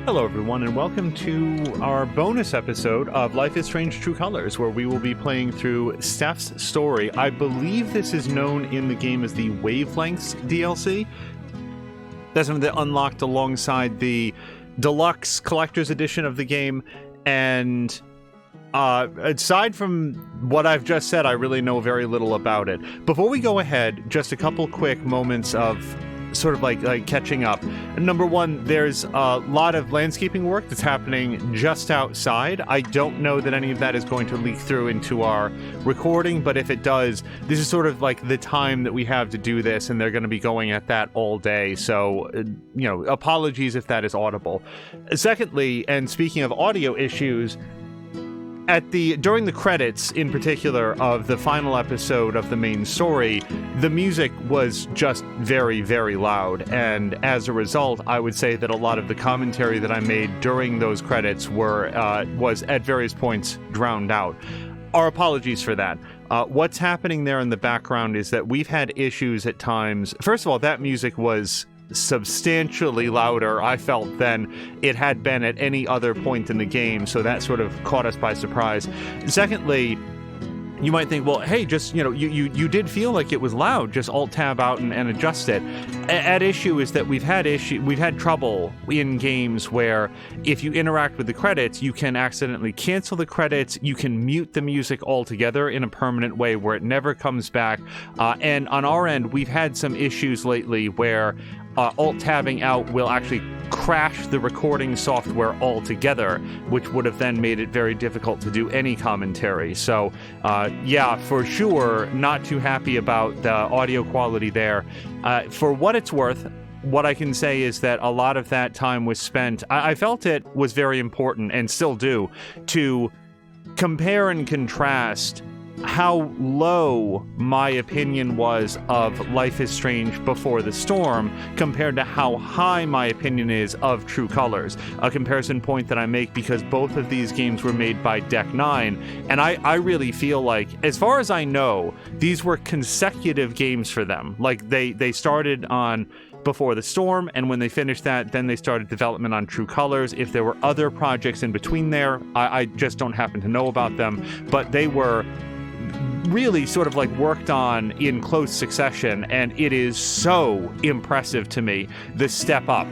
Hello everyone, and welcome to our bonus episode of Life is Strange True Colors, where we will be playing through Steph's story. I believe this is known in the game as the Wavelengths DLC. That's something that unlocked alongside the deluxe collector's edition of the game, and aside from what I've just said, I really know very little about it. Before we go ahead, just a couple quick moments of sort of like catching up. Number one, there's a lot of landscaping work that's happening just outside. I don't know that any of that is going to leak through into our recording, but if it does, this is sort of like the time that we have to do this, and they're going to be going at that all day. So, apologies if that is audible. Secondly, and speaking of audio issues, during the credits, in particular, of the final episode of the main story, the music was just very, very loud, and as a result, I would say that a lot of the commentary that I made during those credits was at various points drowned out. Our apologies for that. What's happening there in the background is that we've had issues at times. First of all, that music was substantially louder, I felt, than it had been at any other point in the game, so that sort of caught us by surprise. Secondly, you might think, well, hey, just, you did feel like it was loud, just Alt-Tab out and adjust it. At issue is that we've had trouble in games where if you interact with the credits, you can accidentally cancel the credits, you can mute the music altogether in a permanent way where it never comes back, and on our end, we've had some issues lately where Alt-tabbing out will actually crash the recording software altogether, which would have then made it very difficult to do any commentary. So, yeah, for sure, not too happy about the audio quality there. For what it's worth, what I can say is that a lot of that time was spent, I felt it was very important, and still do, to compare and contrast how low my opinion was of Life is Strange Before the Storm compared to how high my opinion is of True Colors. A comparison point that I make because both of these games were made by Deck 9, and I really feel like, as far as I know, these were consecutive games for them. Like, they started on Before the Storm, and when they finished that, then they started development on True Colors. If there were other projects in between there, I just don't happen to know about them, but they were really sort of like worked on in close succession, and it is so impressive to me, the step up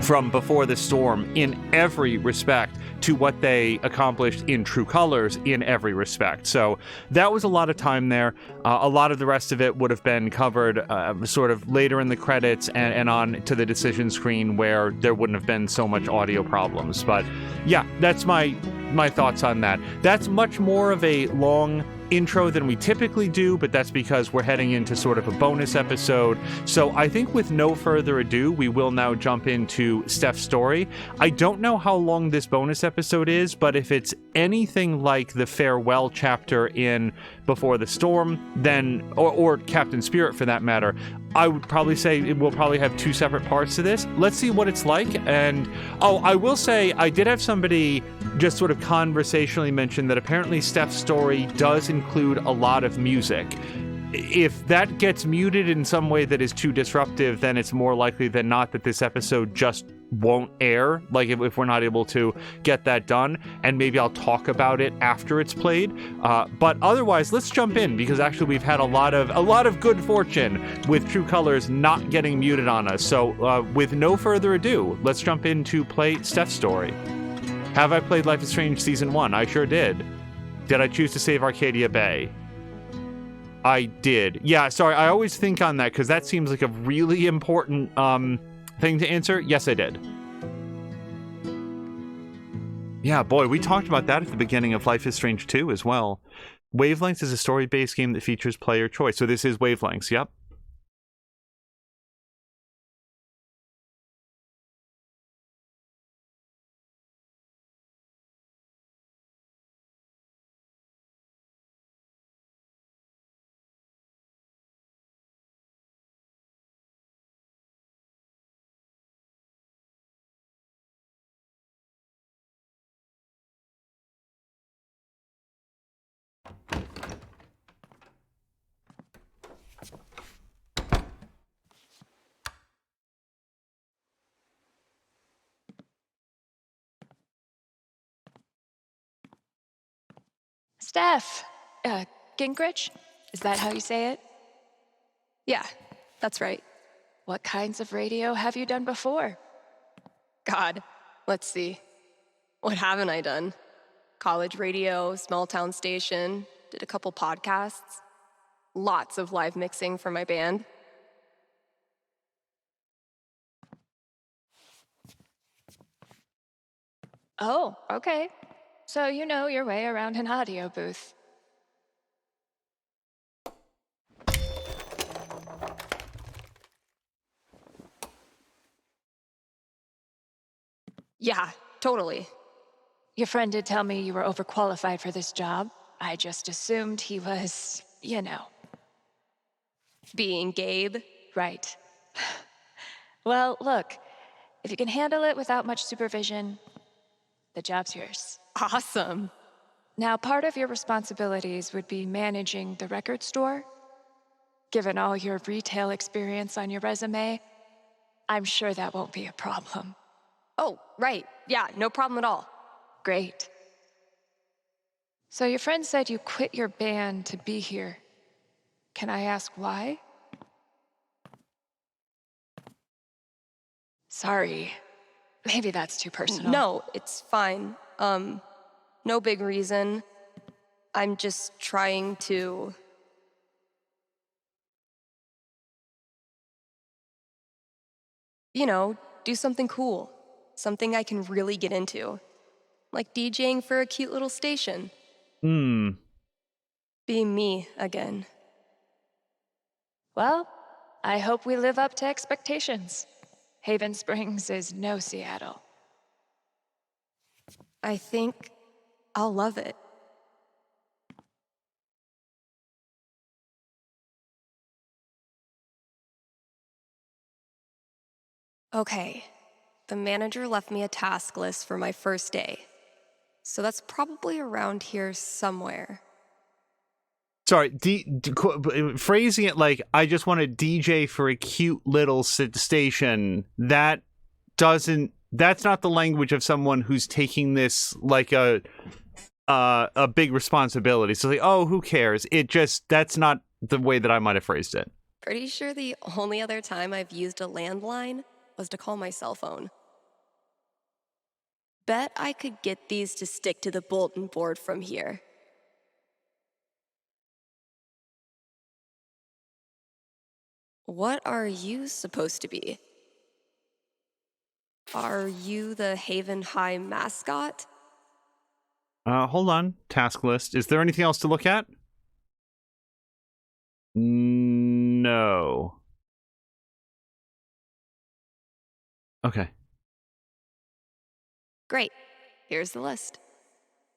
from Before the Storm in every respect to what they accomplished in True Colors in every respect. So that was a lot of time there. A lot of the rest of it would have been covered sort of later in the credits and on to the decision screen, where there wouldn't have been so much audio problems. But yeah, that's my thoughts on that. That's much more of a long intro than we typically do, but that's because we're heading into sort of a bonus episode. So I think with no further ado, we will now jump into Steph's story. I don't know how long this bonus episode is, but if it's anything like the farewell chapter in Before the Storm, then, or Captain Spirit for that matter, I would probably say it will probably have two separate parts to this. Let's see what it's like. And I will say I did have somebody just sort of conversationally mention that apparently Steph's story does include a lot of music. If that gets muted in some way that is too disruptive, then it's more likely than not that this episode just won't air, like if we're not able to get that done, and maybe I'll talk about it after it's played. But otherwise, let's jump in, because actually we've had a lot of good fortune with True Colors not getting muted on us. So with no further ado, let's jump in to play Steph's story. Have I played Life is Strange Season 1? I sure did. Did I choose to save Arcadia Bay? I did. Yeah, sorry, I always think on that because that seems like a really important thing to answer. Yes, I did. Yeah, boy, we talked about that at the beginning of Life is Strange 2 as well. Wavelengths is a story-based game that features player choice. So this is Wavelengths, yep. Steph, Gingrich? Is that how you say it? Yeah, that's right. What kinds of radio have you done before? God, let's see. What haven't I done? College radio, small town station, did a couple podcasts, lots of live mixing for my band. Oh, okay. So you know your way around an audio booth. Yeah, totally. Your friend did tell me you were overqualified for this job. I just assumed he was, you know. Being Gabe. Right. Well, look, if you can handle it without much supervision, the job's yours. Awesome. Now, part of your responsibilities would be managing the record store. Given all your retail experience on your resume, I'm sure that won't be a problem. Oh, right. Yeah, no problem at all. Great. So your friend said you quit your band to be here. Can I ask why? Sorry. Maybe that's too personal. No, it's fine. No big reason. I'm just trying to... You know, do something cool. Something I can really get into. Like DJing for a cute little station. Hmm. Being me again. Well, I hope we live up to expectations. Haven Springs is no Seattle. I think I'll love it. Okay, the manager left me a task list for my first day. So that's probably around here somewhere. Sorry, phrasing it like I just want to DJ for a cute little station. That's not the language of someone who's taking this like a big responsibility. So like, oh, who cares? That's not the way that I might have phrased it. Pretty sure the only other time I've used a landline was to call my cell phone. Bet I could get these to stick to the bulletin board from here. What are you supposed to be? Are you the Haven High mascot? Hold on. Task list. Is there anything else to look at? No. Okay. Great. Here's the list.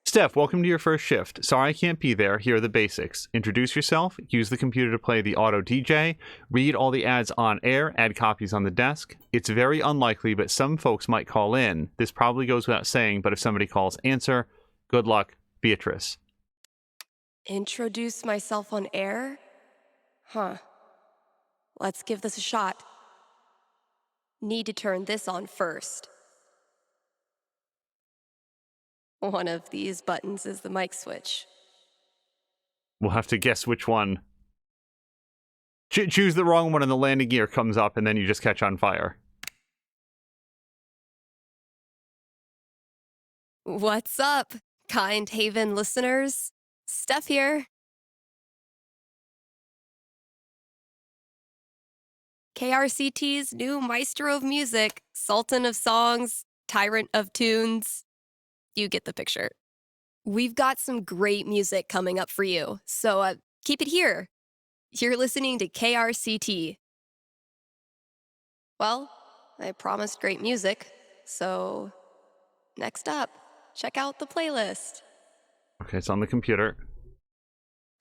Steph, welcome to your first shift. Sorry I can't be there. Here are the basics. Introduce yourself, use the computer to play the auto DJ, read all the ads on air, add copies on the desk. It's very unlikely, but some folks might call in. This probably goes without saying, but if somebody calls, answer. Good luck, Beatrice. Introduce myself on air? Huh. Let's give this a shot. Need to turn this on first. One of these buttons is the mic switch. We'll have to guess which one. Choose the wrong one and the landing gear comes up and then you just catch on fire. What's up, kind Haven listeners? Steph here. KRCT's new maestro of music, sultan of songs, tyrant of tunes. You get the picture. We've got some great music coming up for you, so keep it here. You're listening to KRCT. Well, I promised great music, so next up, check out the playlist. Okay, it's on the computer.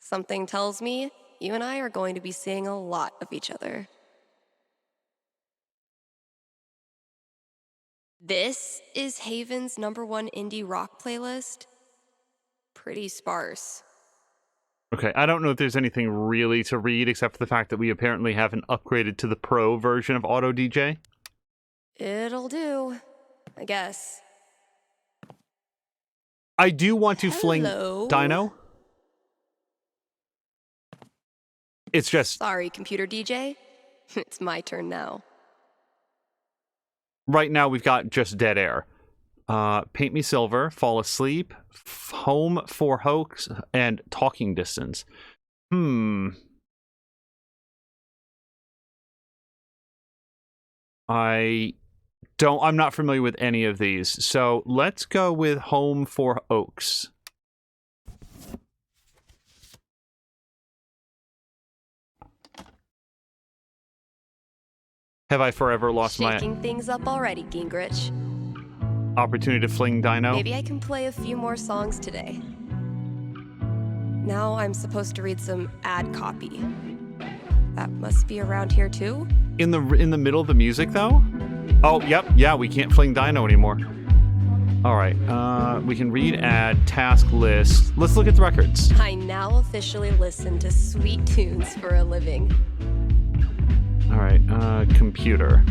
Something tells me you and I are going to be seeing a lot of each other. This is Haven's #1 indie rock playlist. Pretty sparse. Okay, I don't know if there's anything really to read except for the fact that we apparently haven't upgraded to the pro version of Auto DJ. It'll do, I guess. I do want to fling Hello? Dino. It's just... Sorry, computer DJ. It's my turn now. Right now, we've got just dead air. Paint Me Silver, Fall Asleep, Home for Hoax, and Talking Distance. I'm not familiar with any of these, so let's go with Home for Oaks. Have I forever lost Shaking things up already, Gingrich. opportunity to fling Dino? Maybe I can play a few more songs today. Now I'm supposed to read some ad copy. That must be around here too? In the middle of the music, though? Oh, yep, yeah, we can't fling Dino anymore. All right, we can read ad, task list. Let's look at the records. I now officially listen to sweet tunes for a living. All right, computer.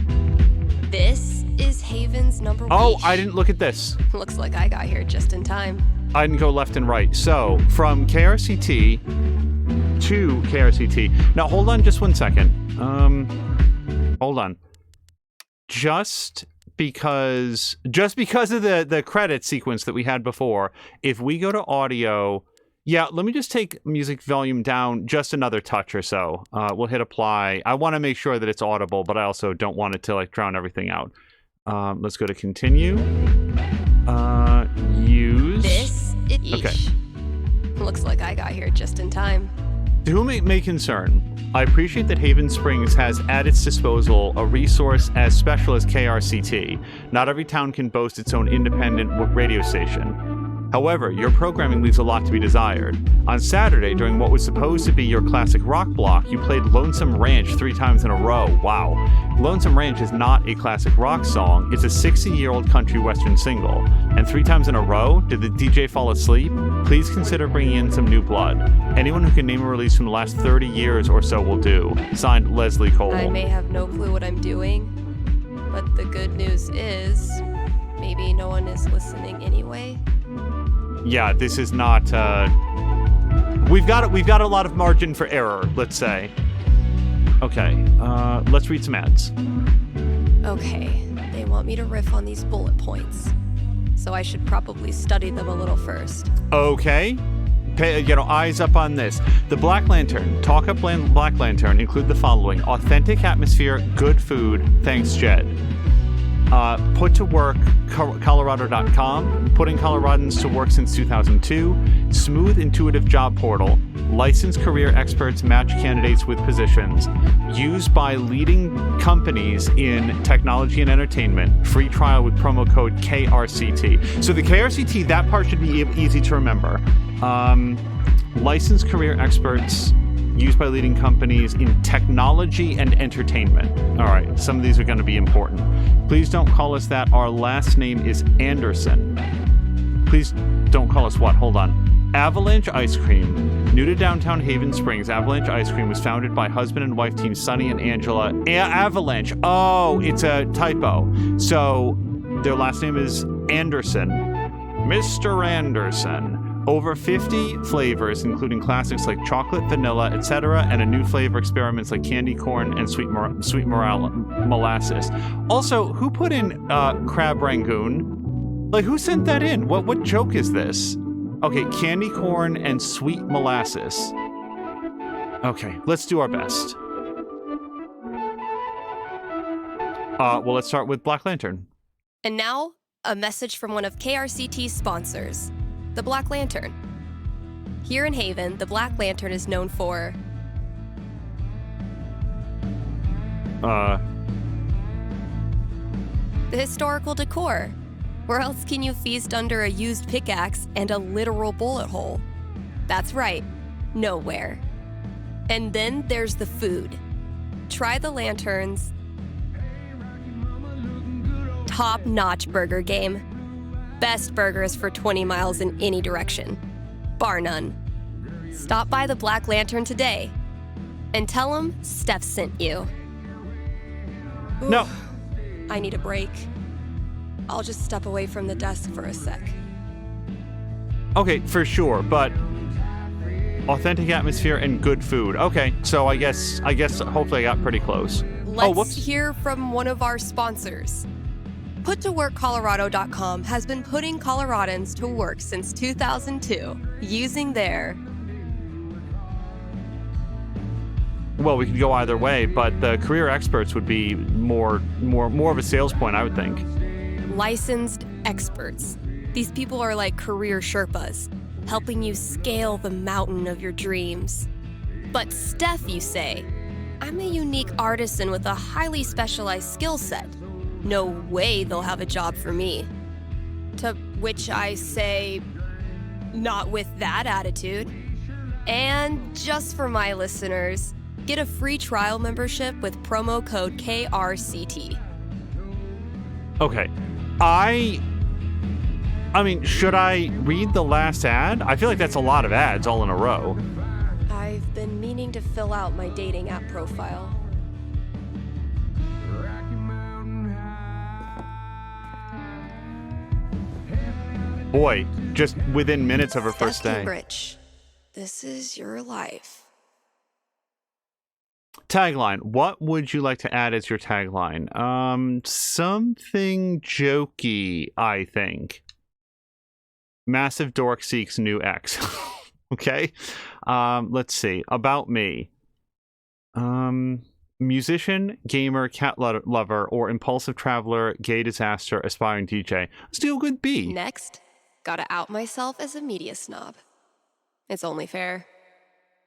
This is Haven's number one. Oh, I didn't look at this. Looks like I got here just in time. I didn't go left and right. So, from KRCT to KRCT. Now, hold on just one second. Hold on. Just because of the credit sequence that we had before, if we go to audio... Yeah, let me just take music volume down just another touch or so. We'll hit apply. I want to make sure that it's audible, but I also don't want it to like drown everything out. Let's go to continue. Use. This is okay. Looks like I got here just in time. To whom it may concern, I appreciate that Haven Springs has at its disposal a resource as special as KRCT. Not every town can boast its own independent radio station. However, your programming leaves a lot to be desired. On Saturday, during what was supposed to be your classic rock block, you played Lonesome Ranch 3 times in a row. Wow. Lonesome Ranch is not a classic rock song. It's a 60-year-old country western single. And 3 times in a row? Did the DJ fall asleep? Please consider bringing in some new blood. Anyone who can name a release from the last 30 years or so will do. Signed, Leslie Cole. I may have no clue what I'm doing, but the good news is maybe no one is listening anyway. Yeah, this is not, we've got a lot of margin for error, let's say. Okay, let's read some ads. Okay, they want me to riff on these bullet points, so I should probably study them a little first. Okay. Eyes up on this. The Black Lantern, Talk Up Black Lantern include the following: authentic atmosphere, good food, thanks Jed. Put to Work Colorado.com, putting Coloradans to work since 2002, smooth, intuitive job portal, licensed career experts match candidates with positions, used by leading companies in technology and entertainment, free trial with promo code KRCT. So the KRCT, that part should be easy to remember. Licensed career experts, used by leading companies in technology and entertainment. All right, some of these are going to be important. Please don't call us that. Our last name is Anderson. Please don't call us what? Hold on. Avalanche Ice Cream. New to downtown Haven Springs, Avalanche Ice Cream was founded by husband and wife team Sunny and Angela. Avalanche. Oh, it's a typo. So their last name is Anderson. Mr. Anderson. Over 50 flavors, including classics like chocolate, vanilla, etc., and a new flavor experiments like candy corn and sweet molasses. Also, who put in crab rangoon? Like, who sent that in? What joke is this? Okay, candy corn and sweet molasses. Okay, let's do our best. Well, let's start with Black Lantern. And now, a message from one of KRCT's sponsors, the Black Lantern. Here in Haven, the Black Lantern is known for... The historical decor. Where else can you feast under a used pickaxe and a literal bullet hole? That's right, nowhere. And then there's the food. Try the Lantern's top-notch burger game. Best burgers for 20 miles in any direction. Bar none. Stop by the Black Lantern today and tell them Steph sent you. No. I need a break. I'll just step away from the desk for a sec. Okay, for sure, but Authentic atmosphere and good food. Okay, so I guess hopefully I got pretty close. Let's hear from one of our sponsors. PutToWorkColorado.com has been putting Coloradans to work since 2002 using their... Well, we could go either way, but the career experts would be more of a sales point, I would think. Licensed experts. These people are like career Sherpas, helping you scale the mountain of your dreams. But Steph, you say, I'm a unique artisan with a highly specialized skill set. No way they'll have a job for me. To which I say, not with that attitude. And just for my listeners, get a free trial membership with promo code KRCT. Okay. I mean, should I read the last ad? I feel like that's a lot of ads all in a row. I've been meaning to fill out my dating app profile. Boy, just within minutes of her first day. Rich, this is your life. Tagline. What would you like to add as your tagline? Something jokey, I think. Massive dork seeks new ex. Okay. Let's see. About me. Musician, gamer, cat lover, or impulsive traveler, gay disaster, aspiring DJ. Still good B. Next, gotta out myself as a media snob. It's only fair.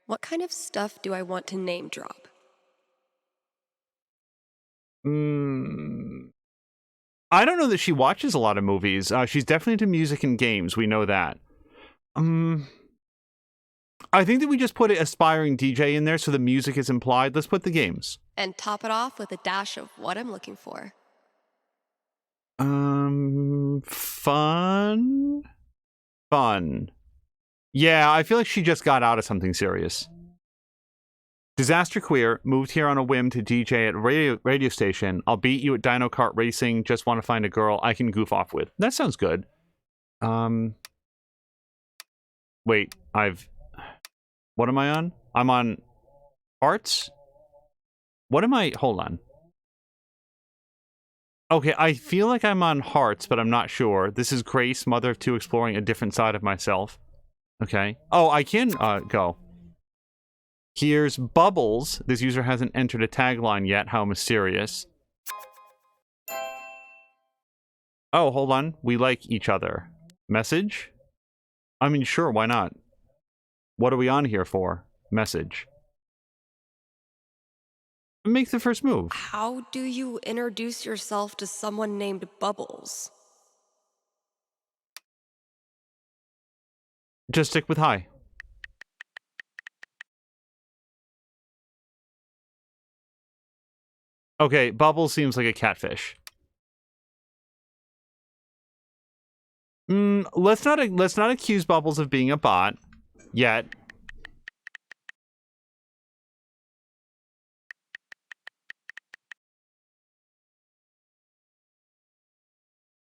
What kind of stuff do I want to name drop? I don't know that she watches a lot of movies. She's definitely into music and games. We know that. I think that we just put an aspiring DJ in there so the music is implied. Let's put the games. And top it off with a dash of what I'm looking for. Fun. Yeah, I feel like she just got out of something serious. Disaster queer, moved here on a whim to DJ at radio station. I'll beat you at Dino Kart Racing. Just want to find a girl I can goof off with. That sounds good. Wait, what am I on? I'm on Hearts? What am I? Hold on. Okay, I feel like I'm on Hearts, but I'm not sure. This is Grace, mother of two, exploring a different side of myself. Okay. Oh, I can go. Here's Bubbles. This user hasn't entered a tagline yet. How mysterious. Oh, hold on. We like each other. Message? I mean, sure, why not? What are we on here for? Message. Make the first move. How do you introduce yourself to someone named Bubbles? Just stick with hi. Okay, Bubbles seems like a catfish. Let's not accuse Bubbles of being a bot yet.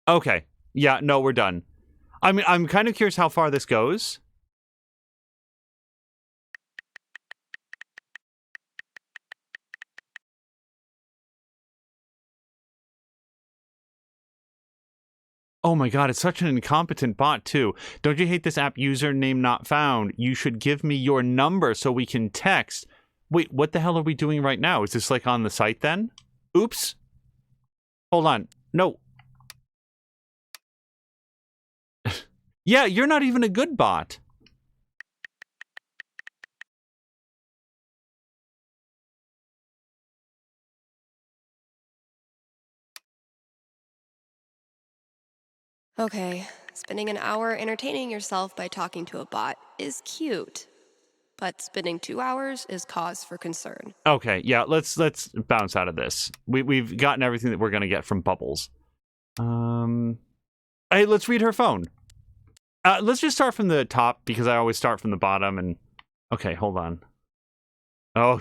Okay. Yeah, no, we're done. I mean, I'm kind of curious how far this goes. Oh my god, it's such an incompetent bot, too. Don't you hate this app username not found? You should give me your number so we can text. Wait, what the hell are we doing right now? Is this like on the site then? Oops. Hold on. No. Yeah, you're not even a good bot. Okay, spending an hour entertaining yourself by talking to a bot is cute, but spending 2 hours is cause for concern. Okay, yeah, let's bounce out of this. We've gotten everything that we're gonna get from Bubbles. Hey, let's read her phone. Let's just start from the top because I always start from the bottom. And okay, hold on. Oh,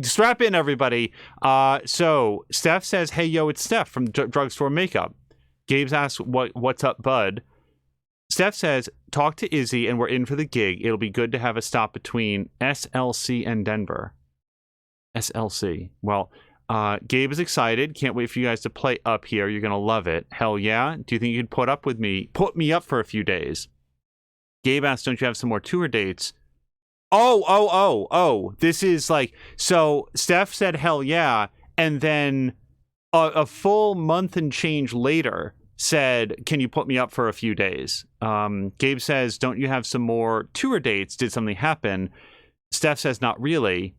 strap in, everybody. So Steph says, "Hey, yo, it's Steph from Drugstore Makeup." Gabe's asked, "What's up, bud?" Steph says, talk to Izzy and we're in for the gig. It'll be good to have a stop between SLC and Denver. SLC. Well, Gabe is excited. Can't wait for you guys to play up here. You're going to love it. Hell yeah. Do you think you could put me up for a few days? Gabe asked, don't you have some more tour dates? Oh. This is like, so Steph said, hell yeah. And then a full month and change later said, can you put me up for a few days? Gabe says, don't you have some more tour dates? Did something happen? Steph says, not really.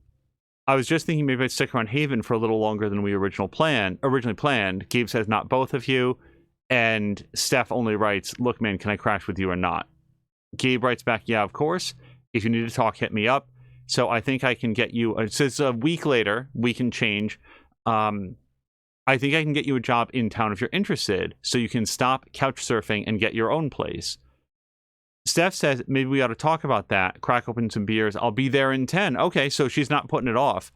I was just thinking maybe I'd stick around Haven for a little longer than we originally planned. Gabe says, not both of you. And Steph only writes, look, man, can I crash with you or not? Gabe writes back, yeah, of course. If you need to talk, hit me up. So I think I can get you, so it's a week later, we can change. I think I can get you a job in town if you're interested, so you can stop couch surfing and get your own place. Steph says, maybe we ought to talk about that. Crack open some beers. I'll be there in 10. Okay, so she's not putting it off.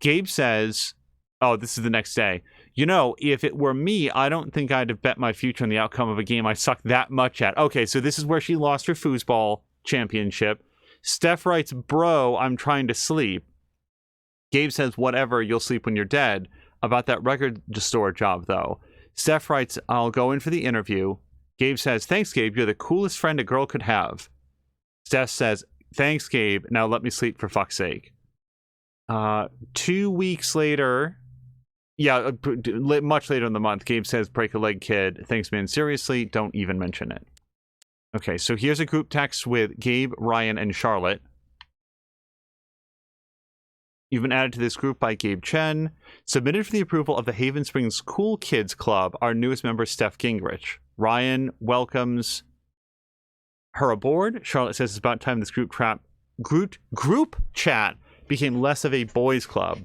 Gabe says, oh, this is the next day. You know, if it were me, I don't think I'd have bet my future on the outcome of a game I suck that much at. Okay, so this is where she lost her foosball championship. Steph writes, bro, I'm trying to sleep. Gabe says, whatever, you'll sleep when you're dead. About that record store job, though. Steph writes, I'll go in for the interview. Gabe says, thanks, Gabe. You're the coolest friend a girl could have. Steph says, thanks, Gabe. Now let me sleep for fuck's sake. 2 weeks later, much later in the month, Gabe says, break a leg, kid. Thanks, man. Seriously, don't even mention it. Okay, so here's a group text with Gabe, Ryan, and Charlotte. You've been added to this group by Gabe Chen. Submitted for the approval of the Haven Springs Cool Kids Club, our newest member, Steph Gingrich. Ryan welcomes her aboard. Charlotte says it's about time this group chat became less of a boys' club.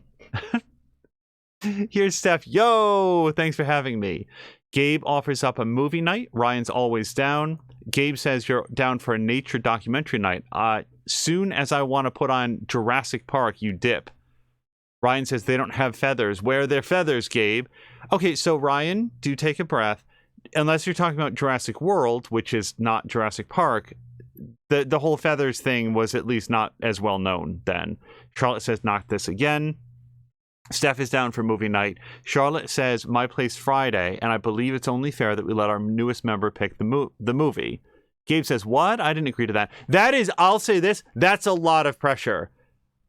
Here's Steph. Yo, thanks for having me. Gabe offers up a movie night. Ryan's always down. Gabe says you're down for a nature documentary night. Soon as I want to put on Jurassic Park, you dip. Ryan says they don't have feathers. Where are their feathers, Gabe? Okay, so Ryan, do take a breath. Unless you're talking about Jurassic World, which is not Jurassic Park, the whole feathers thing was at least not as well known then. Charlotte says knock this again. Steph is down for movie night. Charlotte says my place Friday, and I believe it's only fair that we let our newest member pick the movie. Gabe says, what? I didn't agree to that. That is, I'll say this, that's a lot of pressure.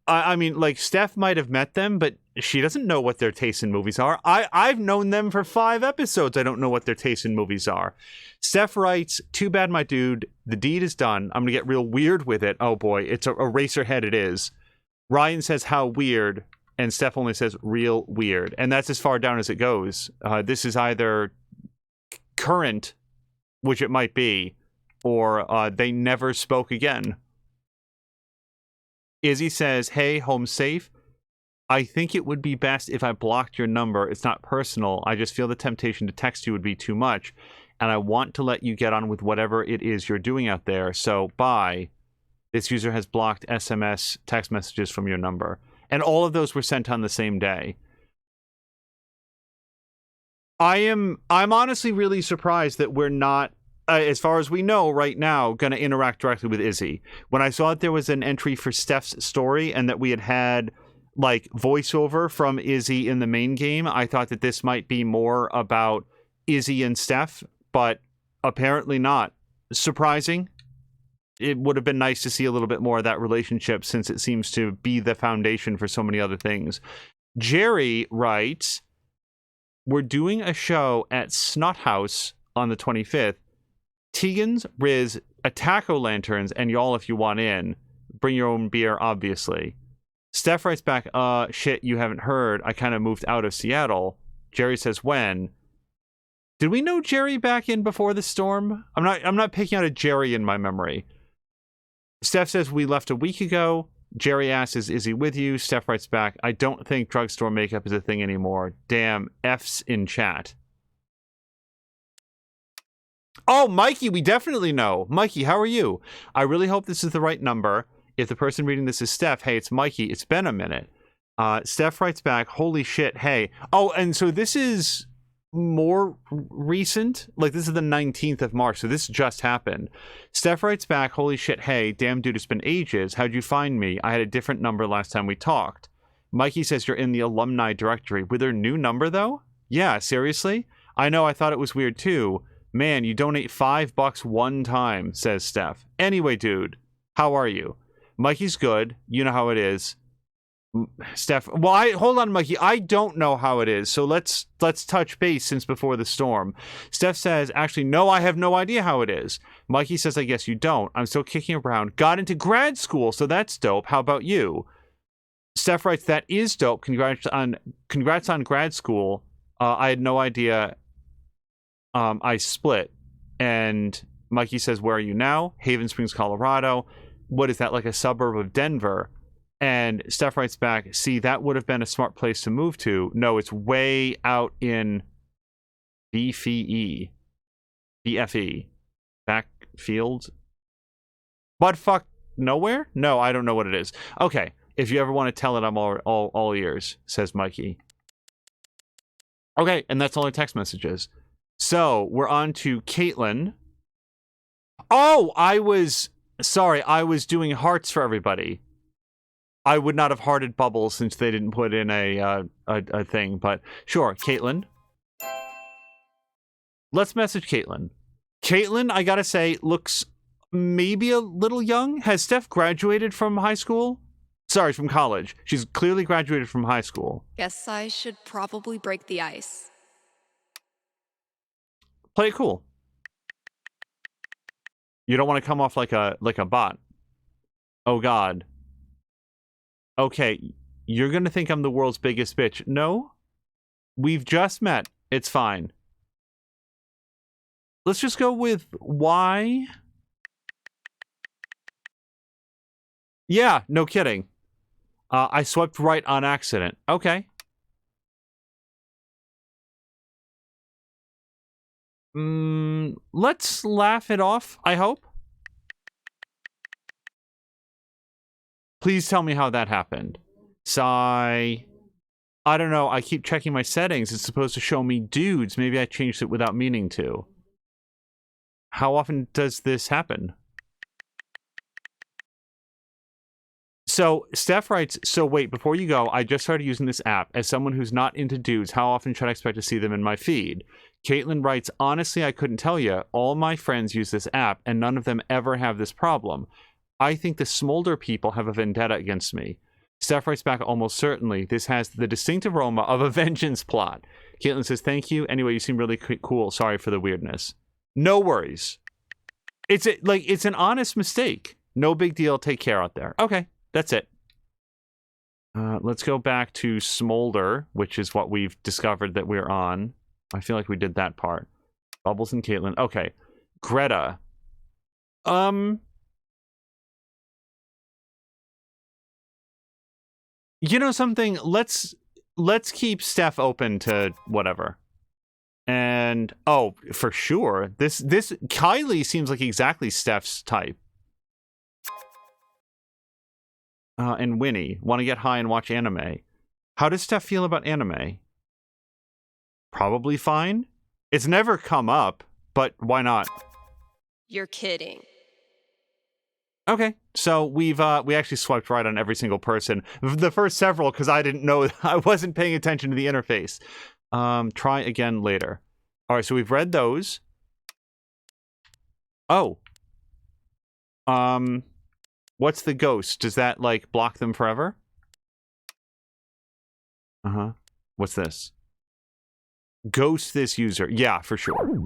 I mean, like, Steph might have met them, but she doesn't know what their tastes in movies are. I've known them for 5 episodes. I don't know what their tastes in movies are. Steph writes, too bad, my dude. The deed is done. I'm going to get real weird with it. Oh, boy. It's a Eraserhead it is. Ryan says, how weird. And Steph only says, real weird. And that's as far down as it goes. This is either current, which it might be, or they never spoke again. Izzy says, hey, home safe. I think it would be best if I blocked your number. It's not personal. I just feel the temptation to text you would be too much. And I want to let you get on with whatever it is you're doing out there. So, bye. This user has blocked SMS text messages from your number. And all of those were sent on the same day. I'm honestly really surprised that we're not, as far as we know right now, going to interact directly with Izzy. When I saw that there was an entry for Steph's story and that we had like voiceover from Izzy in the main game, I thought that this might be more about Izzy and Steph, but apparently not. Surprising. It would have been nice to see a little bit more of that relationship since it seems to be the foundation for so many other things. Jerry writes, we're doing a show at Snot House on the 25th. Tegan's, Riz, Attack-O-Lanterns, and y'all if you want in. Bring your own beer, obviously. Steph writes back, shit, you haven't heard. I kind of moved out of Seattle. Jerry says, when? Did we know Jerry back in before the storm? I'm not picking out a Jerry in my memory. Steph says, we left a week ago. Jerry asks, is he with you? Steph writes back, I don't think drugstore makeup is a thing anymore. Damn, F's in chat. Oh, Mikey, we definitely know. Mikey, how are you? I really hope this is the right number. If the person reading this is Steph, hey, it's Mikey. It's been a minute. Steph writes back, holy shit, hey. Oh, and so this is more recent. Like, this is the 19th of March, so this just happened. Steph writes back, holy shit, hey, damn dude, it's been ages. How'd you find me? I had a different number last time we talked. Mikey says you're in the alumni directory. With their new number, though? Yeah, seriously? I know, I thought it was weird, too. Man, you donate $5 one time, says Steph. Anyway, dude, how are you? Mikey's good. You know how it is. Steph, well, hold on, Mikey. I don't know how it is, so let's touch base since before the storm. Steph says, actually, no, I have no idea how it is. Mikey says, I guess you don't. I'm still kicking around. Got into grad school, so that's dope. How about you? Steph writes, that is dope. Congrats on grad school. I had no idea. I split. And Mikey says, where are you now? Haven Springs, Colorado. What is that, like a suburb of Denver? And Steph writes back, see, that would have been a smart place to move to. No, it's way out in BFE. Backfield? Buttfuck nowhere? No, I don't know what it is. Okay, if you ever want to tell it, I'm all ears, says Mikey. Okay, and that's all our text messages. So, we're on to Caitlin. Oh, I was doing hearts for everybody. I would not have hearted Bubbles since they didn't put in a thing, but sure, Caitlin. Let's message Caitlin. Caitlin, I gotta say, looks maybe a little young. Has Steph graduated from high school? Sorry, from college. She's clearly graduated from high school. Guess I should probably break the ice. Play it cool. You don't want to come off like a bot. Oh God. Okay, you're gonna think I'm the world's biggest bitch. No, we've just met. It's fine. Let's just go with why. Yeah, no kidding. I swiped right on accident. Okay. Let's laugh it off, I hope. Please tell me how that happened. Sigh. I don't know. I keep checking my settings. It's supposed to show me dudes. Maybe I changed it without meaning to. How often does this happen? So, Steph writes, so wait, before you go, I just started using this app. As someone who's not into dudes, how often should I expect to see them in my feed? Caitlin writes, honestly, I couldn't tell you. All my friends use this app, and none of them ever have this problem. I think the Smolder people have a vendetta against me. Steph writes back, almost certainly. This has the distinct aroma of a vengeance plot. Caitlin says, thank you. Anyway, you seem really cool. Sorry for the weirdness. No worries. It's an honest mistake. No big deal. Take care out there. Okay, that's it. Let's go back to Smolder, which is what we've discovered that we're on. I feel like we did that part. Bubbles and Caitlin. Okay. Greta. You know something? Let's keep Steph open to whatever. And oh, for sure. This Kylie seems like exactly Steph's type. And Winnie, want to get high and watch anime. How does Steph feel about anime? Probably fine. It's never come up, but why not? You're kidding. Okay, so we actually swiped right on every single person. The first several, because I didn't know, I wasn't paying attention to the interface. Try again later. All right, so we've read those. Oh. What's the ghost? Does that, like, block them forever? Uh-huh. What's this? Ghost this user. Yeah, for sure.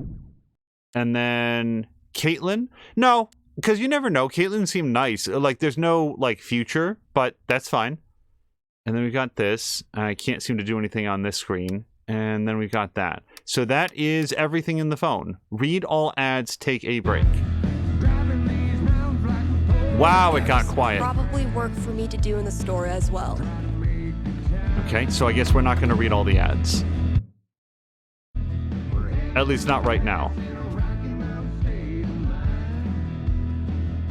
And then Caitlin? No. Because you never know. Caitlin seemed nice. Like, there's no, like, future, but that's fine. And then we got this. I can't seem to do anything on this screen. And then we've got that. So that is everything in the phone. Read all ads, take a break. Wow, it got quiet. Probably work for me to do in the store as well. Okay, so I guess we're not going to read all the ads. At least not right now.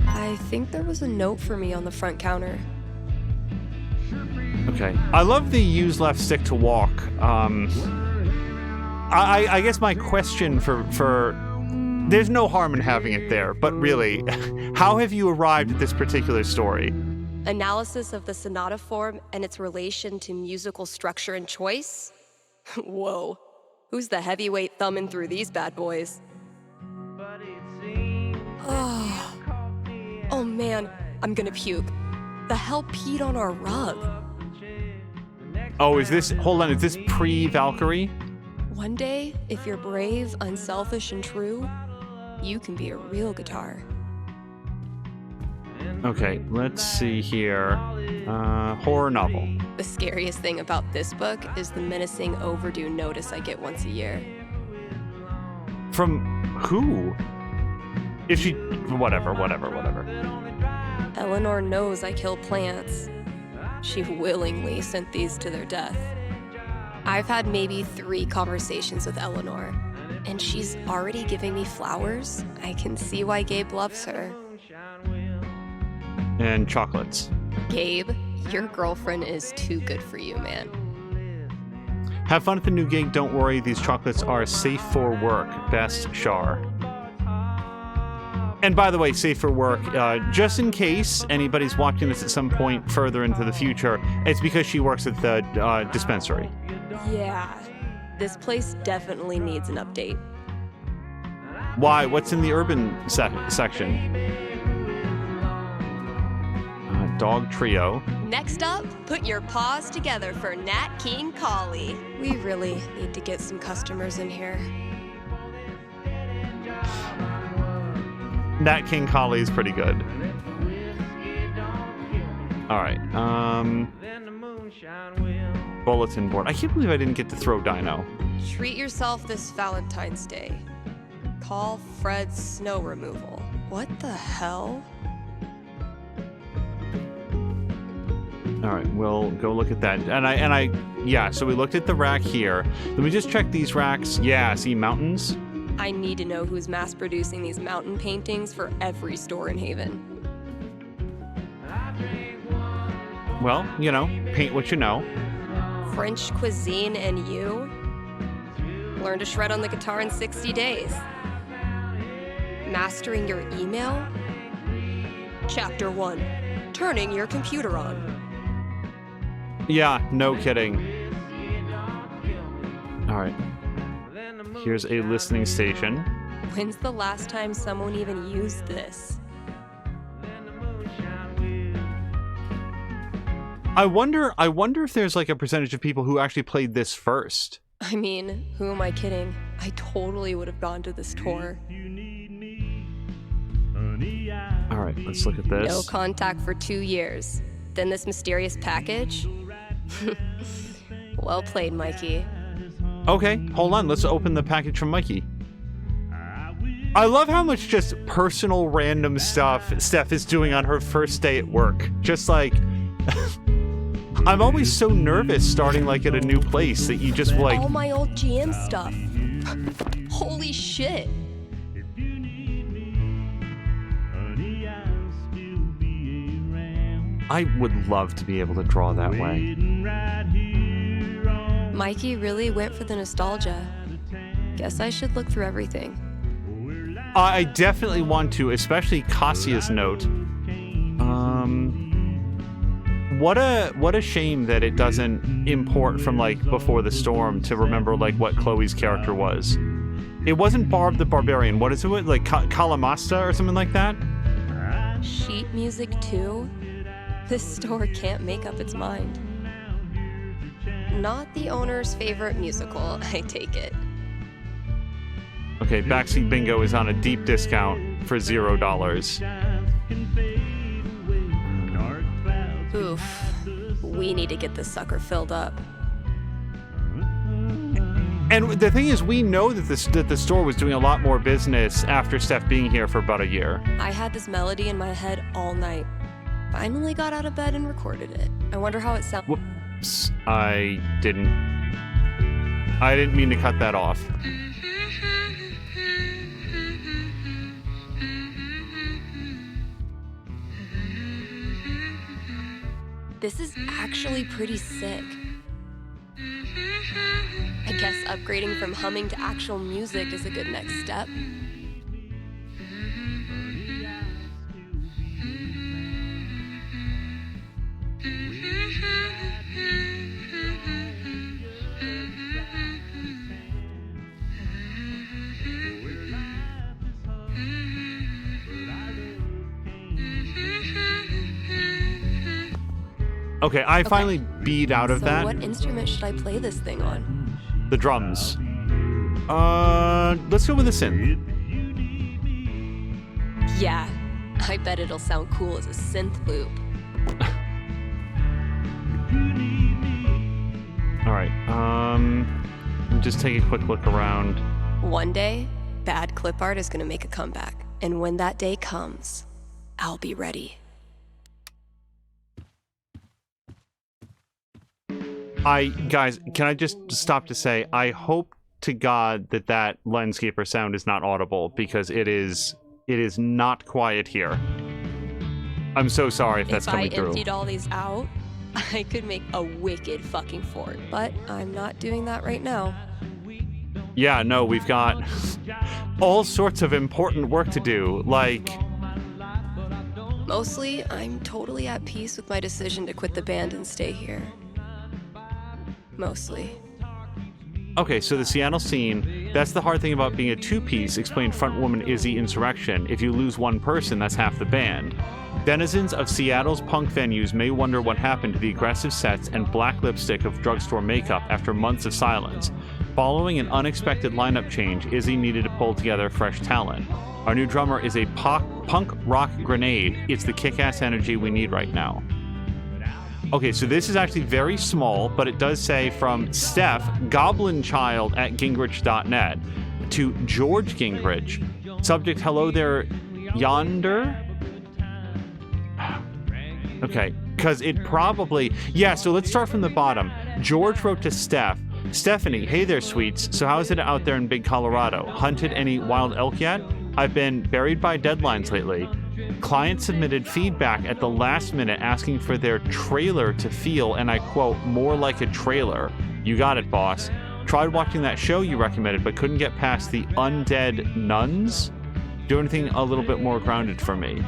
I think there was a note for me on the front counter. Okay. I love the use left stick to walk. I guess my question for there's no harm in having it there, but really, how have you arrived at this particular story? Analysis of the sonata form and its relation to musical structure and choice? Whoa. Who's the heavyweight thumbing through these bad boys? Oh man, I'm gonna puke. The hell peed on our rug? Oh, is this pre-Valkyrie? One day, if you're brave, unselfish, and true, you can be a real guitar. Okay, let's see here. Horror novel. The scariest thing about this book is the menacing overdue notice I get once a year. From who? If she... Whatever. Eleanor knows I kill plants. She willingly sent these to their death. I've had maybe 3 conversations with Eleanor, and she's already giving me flowers. I can see why Gabe loves her. And chocolates. Gabe, your girlfriend is too good for you, man. Have fun at the new gig. Don't worry, these chocolates are safe for work. Best, Shar. And by the way, safe for work, just in case anybody's watching this at some point further into the future, it's because she works at the dispensary. Yeah, this place definitely needs an update. Why? What's in the urban section? Dog trio. Next up, put your paws together for Nat King Collie. We really need to get some customers in here. Nat King Collie is pretty good. All right. Bulletin board. I can't believe I didn't get to throw Dino. Treat yourself this Valentine's Day. Call Fred Snow Removal. What the hell? All right, we'll go look at that. Yeah, so we looked at the rack here. Let me just check these racks. Yeah, see mountains? I need to know who's mass producing these mountain paintings for every store in Haven. Well, you know, paint what you know. French cuisine and you? Learn to shred on the guitar in 60 days. Mastering your email? Chapter 1. Turning your computer on. Yeah, no kidding. All right. Here's a listening station. When's the last time someone even used this? I wonder if there's like a percentage of people who actually played this first. I mean, who am I kidding? I totally would have gone to this tour. All right, let's look at this. No contact for 2 years. Then this mysterious package? Well played, Mikey. Okay, hold on. Let's open the package from Mikey. I love how much just personal random stuff Steph is doing on her first day at work. Just like... I'm always so nervous starting like at a new place that you just like... All my old GM stuff. Holy shit. I would love to be able to draw that way. Mikey really went for the nostalgia. Guess I should look through everything. I definitely want to, especially Kassia's note. What a shame that it doesn't import from like Before the Storm to remember like what Chloe's character was. It wasn't Barb the Barbarian. What is it? Like Kalamasta or something like that? Sheet music too? This store can't make up its mind. Not the owner's favorite musical, I take it. Okay, Backseat Bingo is on a deep discount for $0. Oof. We need to get this sucker filled up. And the thing is, we know that the store was doing a lot more business after Steph being here for about a year. I had this melody in my head all night. Finally got out of bed and recorded it. I wonder how it sounds. Whoops, I didn't mean to cut that off. This is actually pretty sick. I Guess upgrading from humming to actual music is a good next step. Okay, I finally beat out of So that. what instrument should I play this thing on? The drums. Let's go with the synth. Yeah, I bet it'll sound cool as a synth loop. All right. Just take a quick look around. One day, bad clip art is gonna make a comeback. And when that day comes, I'll be ready. Guys, can I just stop to say, I hope to God that Landscaper sound is not audible, because it is not quiet here. I'm so sorry if that's coming through. If I emptied all these out, I could make a wicked fucking fort, but I'm not doing that right now. Yeah, no, we've got all sorts of important work to do, like... Mostly, I'm totally at peace with my decision to quit the band and stay here. Mostly. Okay, so the Seattle scene, that's the hard thing about being a two-piece, explained frontwoman Izzy Insurrection. If you lose one person, that's half the band. Denizens of Seattle's punk venues may wonder what happened to the aggressive sets and black lipstick of drugstore makeup after months of silence. Following an unexpected lineup change, Izzy needed to pull together fresh talent. Our new drummer is a punk rock grenade. It's the kick-ass energy we need right now. Okay, so this is actually very small, but it does say from Steph, Goblin Child at Gingrich.net, to George Gingrich. Subject, hello there, yonder? Okay, because it probably... Yeah, so let's start from the bottom. George wrote to Steph. Stephanie, hey there, sweets. So how is it out there in Big Colorado? Hunted any wild elk yet? I've been buried by deadlines lately. Client submitted feedback at the last minute asking for their trailer to feel, and I quote, more like a trailer. You got it, boss. Tried watching that show you recommended, but couldn't get past the undead nuns? Do anything a little bit more grounded for me.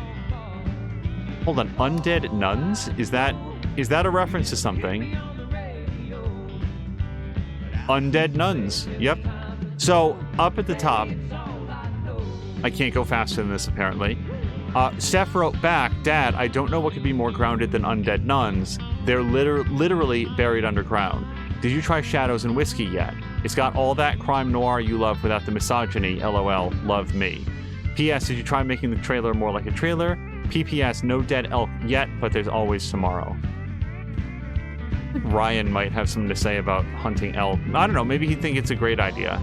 Hold on, undead nuns? Is that a reference to something? Undead nuns, yep. So, up at the top, I can't go faster than this apparently. Steph wrote back, Dad, I don't know what could be more grounded than undead nuns. They're literally buried underground. Did you try Shadows and Whiskey yet? It's got all that crime noir you love without the misogyny, LOL, love me. P.S. Did you try making the trailer more like a trailer? P.P.S. No dead elk yet, but there's always tomorrow. Ryan might have something to say about hunting elk. I don't know, maybe he'd think it's a great idea.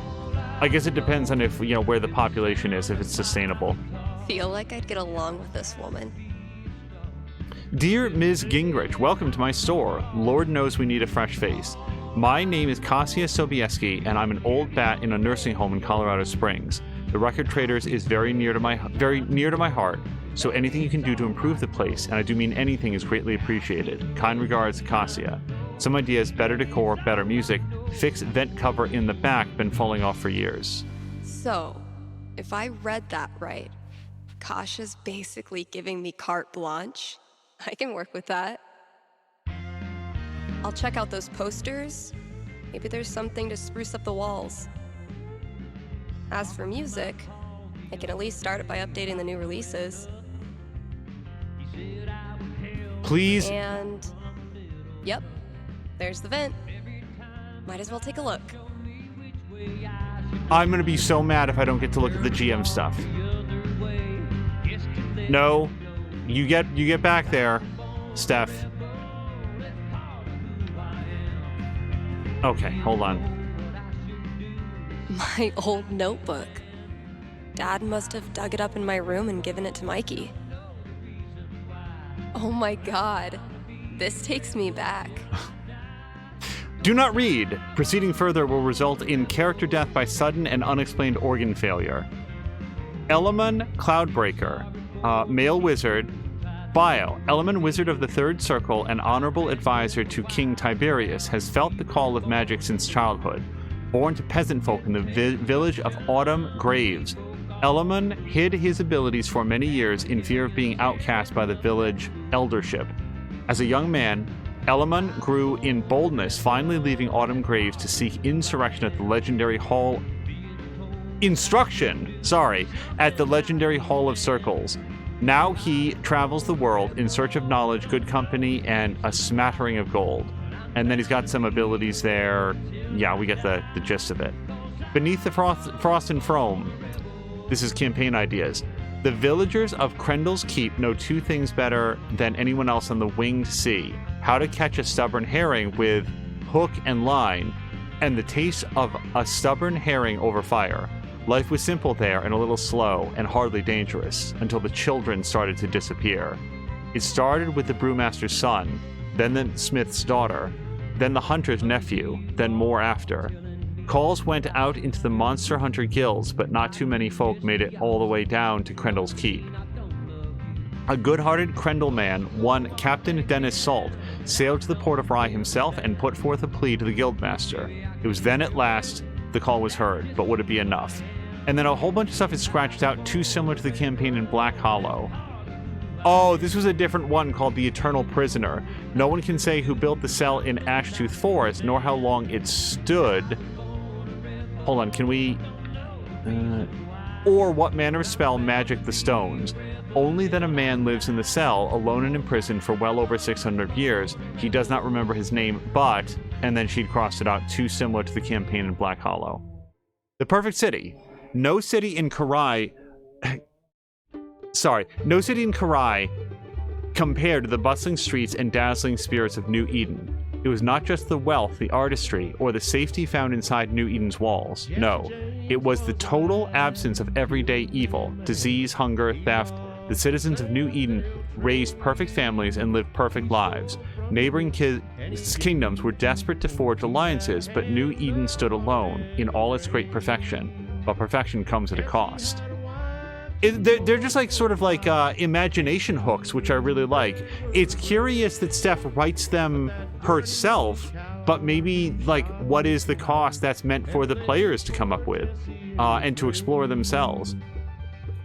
I guess it depends on if, where the population is, if it's sustainable. Feel like I'd get along with this woman. Dear Ms. Gingrich, welcome to my store. Lord knows we need a fresh face. My name is Kasia Sobieski, and I'm an old bat in a nursing home in Colorado Springs. The Record Traders is very near to my heart, so anything you can do to improve the place, and I do mean anything, is greatly appreciated. Kind regards, Kasia. Some ideas, better decor, better music, fix vent cover in the back, been falling off for years. So, if I read that right, Kasha's basically giving me carte blanche. I can work with that. I'll check out those posters. Maybe there's something to spruce up the walls. As for music, I can at least start it by updating the new releases. Please. And, yep, there's the vent. Might as well take a look. I'm gonna be so mad if I don't get to look at the GM stuff. No, you get back there, Steph. Okay, hold on. My old notebook. Dad must have dug it up in my room and given it to Mikey. Oh my God, this takes me back. Do not read. Proceeding further will result in character death by sudden and unexplained organ failure. Elliman Cloudbreaker, male wizard. Bio. Elliman, wizard of the Third Circle and honorable advisor to King Tiberius, has felt the call of magic since childhood. born to peasant folk in the village of Autumn Graves. Elamon hid his abilities for many years in fear of being outcast by the village eldership. As a young man, Elamon grew in boldness, finally leaving Autumn Graves to seek insurrection at the legendary Hall... at the legendary Hall of Circles. Now he travels the world in search of knowledge, good company, and a smattering of gold. And then he's got some abilities there. Yeah, we get the gist of it. Beneath the frost and foam. This is campaign ideas. The villagers of Krendl's Keep know two things better than anyone else on the winged sea: how to catch a stubborn herring with hook and line, and the taste of a stubborn herring over fire. Life was simple there and a little slow and hardly dangerous until the children started to disappear. It started with the brewmaster's son, then the smith's daughter, then the hunter's nephew, then more after. Calls went out into the monster hunter guilds, but not too many folk made it all the way down to Krendl's Keep. A good-hearted Krendl man, one Captain Dennis Salt, sailed to the port of Rye himself and put forth a plea to the guildmaster. It was then at last the call was heard, but would it be enough? And then a whole bunch of stuff is scratched out, too similar to the campaign in Black Hollow. Oh, this was a different one called The Eternal Prisoner. No one can say who built the cell in Ashtooth Forest, nor how long it stood. Hold on, can we... or what manner of spell magic the stones. Only that a man lives in the cell, alone and imprisoned for well over 600 years. He does not remember his name, but... And then she'd crossed it out, too similar to the campaign in Black Hollow. The Perfect City. No city in Karai... no city in Karai compared to the bustling streets and dazzling spirits of New Eden. It was not just the wealth, the artistry, or the safety found inside New Eden's walls. No, it was the total absence of everyday evil, disease, hunger, theft. The citizens of New Eden raised perfect families and lived perfect lives. Neighboring kingdoms were desperate to forge alliances, but New Eden stood alone in all its great perfection. But perfection comes at a cost. They're just like sort of like imagination hooks, which I really like. It's curious that Steph writes them herself, but maybe like what is the cost that's meant for the players to come up with and to explore themselves.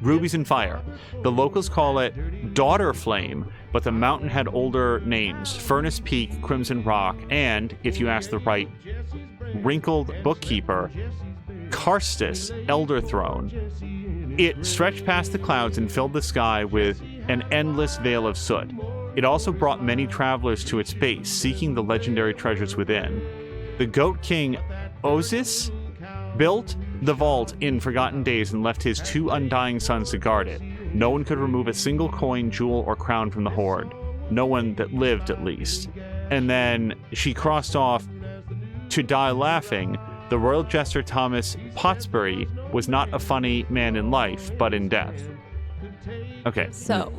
Rubies and Fire. The locals call it Daughter Flame, but the mountain had older names: Furnace Peak, Crimson Rock, and, if you ask the right wrinkled bookkeeper, Karstus, Elder Throne. It stretched past the clouds and filled the sky with an endless veil of soot. It also brought many travelers to its base, seeking the legendary treasures within. The Goat King Osis built the vault in forgotten days and left his two undying sons to guard it. No one could remove a single coin, jewel, or crown from the hoard. No one that lived, at least. And then she crossed off, to die laughing. The royal jester Thomas Pottsbury was not a funny man in life, but in death. Okay. So,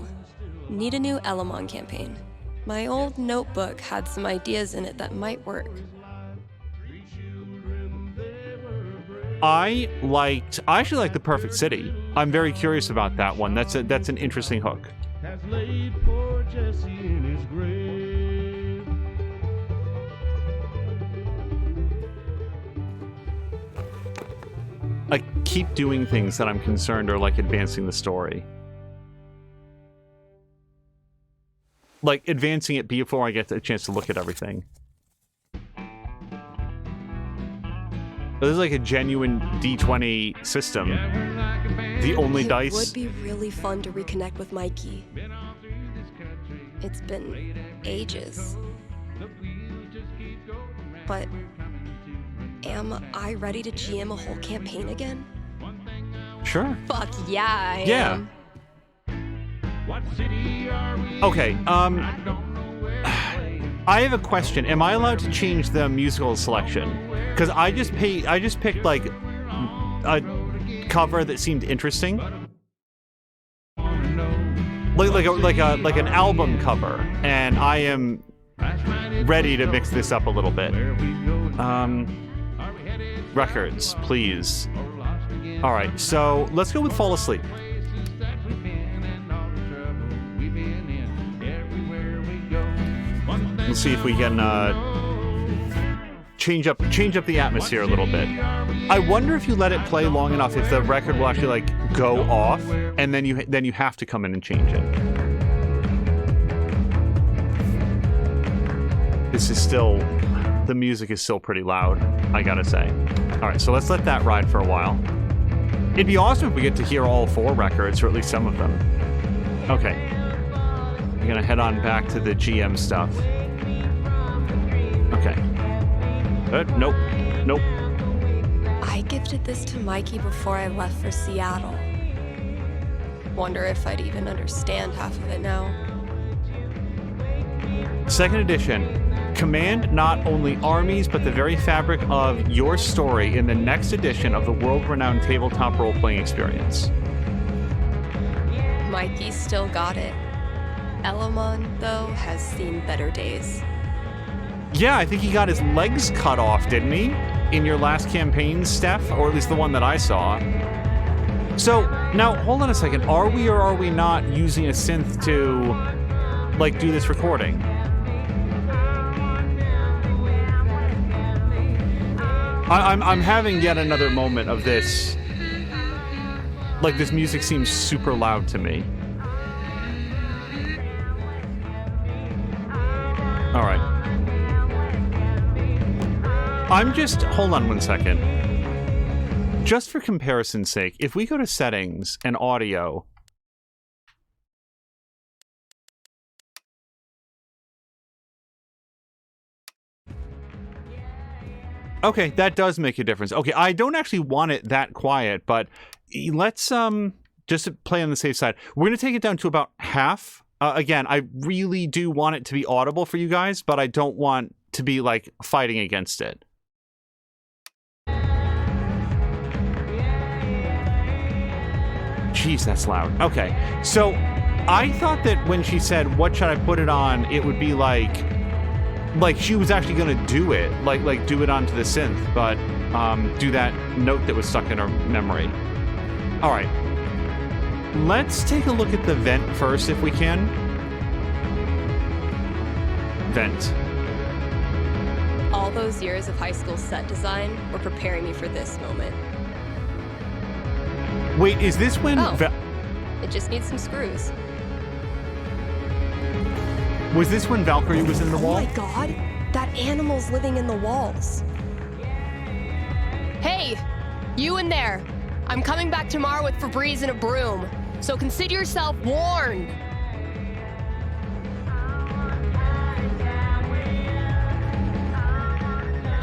need a new Elamon campaign. My old notebook had some ideas in it that might work. I actually like The Perfect City. I'm very curious about that one. That's an interesting hook. I keep doing things that I'm concerned are like advancing the story. Like advancing it before I get a chance to look at everything. This is like a genuine D20 system. The only dice... It would be really fun to reconnect with Mikey. It's been ages. But am I ready to GM a whole campaign again? Sure. Fuck yeah, I am. Okay, I have a question. Am I allowed to change the musical selection? Because I just picked like a cover that seemed interesting, like an album cover, and I am ready to mix this up a little bit. Records, please. All right, so let's go with Fall Asleep. We'll see if we can change up the atmosphere a little bit. I wonder if you let it play long enough, if the record will actually like go off, and then you have to come in and change it. The music is still pretty loud, I gotta say. All right, so let's let that ride for a while. It'd be awesome if we get to hear all 4 records, or at least some of them. Okay. I'm gonna head on back to the GM stuff. Okay. Nope. I gifted this to Mikey before I left for Seattle. Wonder if I'd even understand half of it now. 2nd edition. Command not only armies, but the very fabric of your story in the next edition of the world-renowned tabletop role-playing experience. Mikey still got it. Elamon, though, has seen better days. Yeah, I think he got his legs cut off, didn't he? In your last campaign, Steph, or at least the one that I saw. So, now, hold on a second. Are we or are we not using a synth to, like, do this recording? I'm having yet another moment of this. Like, this music seems super loud to me. All right. Hold on one second. Just for comparison's sake, if we go to settings and audio. Okay, that does make a difference. Okay, I don't actually want it that quiet, but let's just to play on the safe side. We're going to take it down to about half. Again, I really do want it to be audible for you guys, but I don't want to be like fighting against it. Jeez, that's loud. Okay, so I thought that when she said, "What should I put it on?" it would be like she was actually going to do it, like do it onto the synth, but do that note that was stuck in her memory. All right, let's take a look at the vent first, if we can. Vent. All those years of high school set design were preparing me for this moment. Wait, is this when... It just needs some screws. Was this when Valkyrie was in the wall? Oh my god, that animal's living in the walls. Hey, you in there. I'm coming back tomorrow with Febreze and a broom, so consider yourself warned.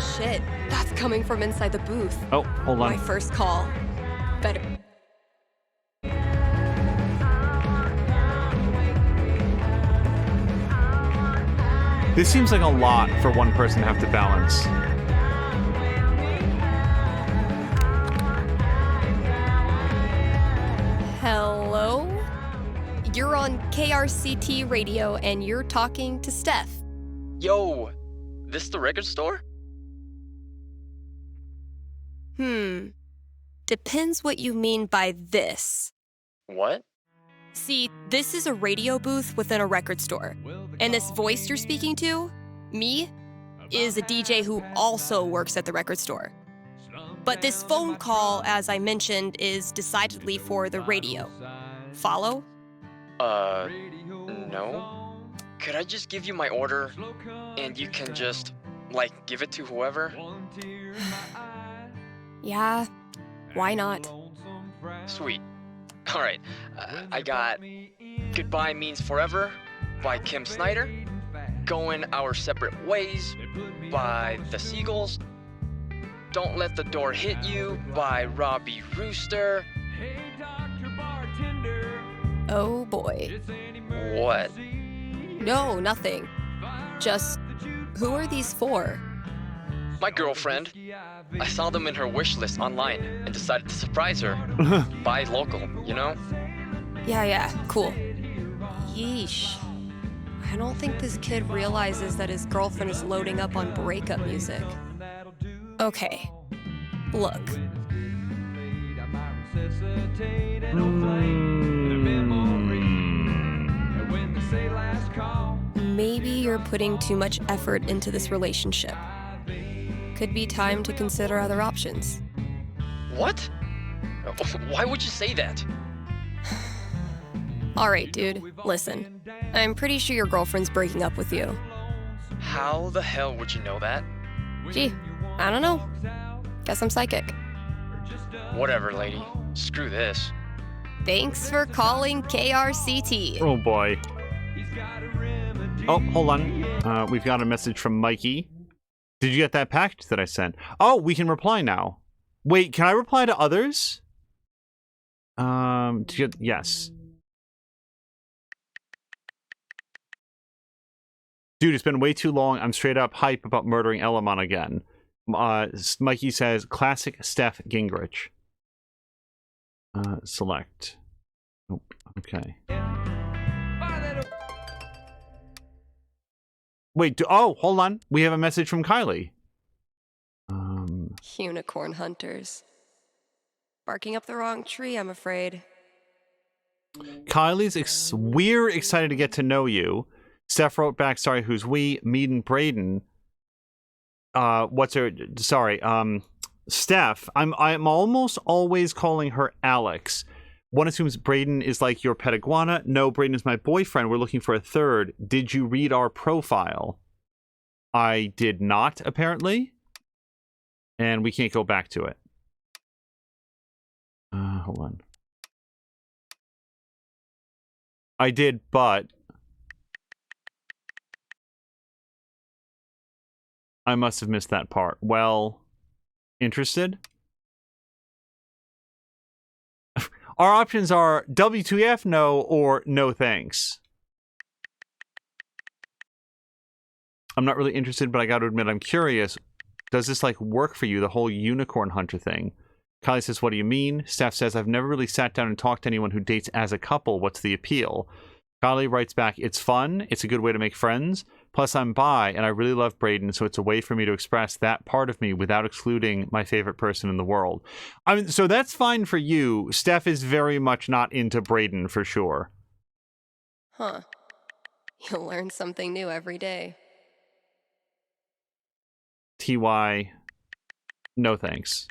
Shit, that's coming from inside the booth. Oh, hold on. My first call. Better. This seems like a lot for one person to have to balance. Hello? You're on KRCT radio and you're talking to Steph. Yo, this the record store? Depends what you mean by this. What? See, this is a radio booth within a record store. And this voice you're speaking to, me, is a DJ who also works at the record store. But this phone call, as I mentioned, is decidedly for the radio. Follow? No. Could I just give you my order, and you can just, like, give it to whoever? Yeah, why not? Sweet. Alright, I got Goodbye Means Forever by Kim Snyder, Going Our Separate Ways by The Seagulls, Don't Let the Door Hit You by Robbie Rooster. Oh boy. What? No, nothing. Just, who are these for? My girlfriend. I saw them in her wish list online and decided to surprise her. Buy local, you know? Yeah, cool. Yeesh. I don't think this kid realizes that his girlfriend is loading up on breakup music. Okay. Look. Maybe you're putting too much effort into this relationship. could be time to consider other options. What? Why would you say that? Alright, dude, listen. I'm pretty sure your girlfriend's breaking up with you. How the hell would you know that? Gee, I don't know. Guess I'm psychic. Whatever, lady. Screw this. Thanks for calling KRCT. Oh boy. Oh, hold on. We've got a message from Mikey. Did you get that package that I sent? Oh, we can reply now. Wait, can I reply to others? Yes. Dude, it's been way too long. I'm straight up hype about murdering Elamon again. Mikey says, classic Steph Gingrich. Select. Oh, okay. Wait, oh, hold on. We have a message from Kylie. Unicorn hunters. Barking up the wrong tree, I'm afraid. Kylie's we're excited to get to know you. Steph wrote back, sorry, who's we? Mead and Braden. Steph. I'm almost always calling her Alex. One assumes Braden is like your pet iguana. No, Braden is my boyfriend. We're looking for a third. Did you read our profile? I did not, apparently. And we can't go back to it. Hold on. I did, but I must have missed that part. Well, interested? Our options are W2F, no, or no thanks. I'm not really interested, but I gotta admit I'm curious. Does this, like, work for you, the whole unicorn hunter thing? Kylie says, what do you mean? Steph says, I've never really sat down and talked to anyone who dates as a couple. What's the appeal? Kylie writes back, it's fun. It's a good way to make friends. Plus, I'm bi, and I really love Braden, so it's a way for me to express that part of me without excluding my favorite person in the world. I mean, so that's fine for you. Steph is very much not into Braden, for sure. Huh. You'll learn something new every day. TY, no thanks.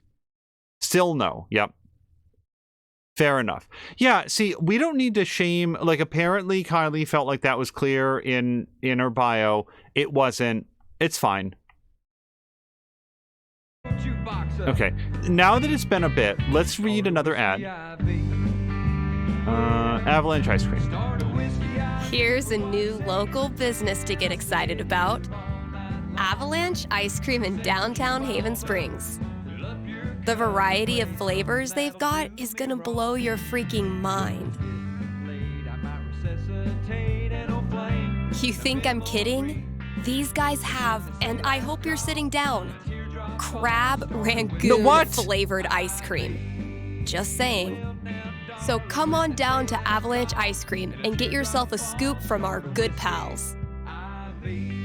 Still no. Yep. Fair enough. Yeah, see, we don't need to shame, like, apparently Kylie felt like that was clear in her bio. It wasn't. It's fine. Okay, now that it's been a bit, let's read another ad. Avalanche ice cream. Here's a new local business to get excited about. Avalanche Ice Cream in downtown Haven Springs. The variety of flavors they've got is gonna blow your freaking mind. You think I'm kidding? These guys have, and I hope you're sitting down, crab rangoon flavored ice cream. Just saying. So come on down to Avalanche Ice Cream and get yourself a scoop from our good pals.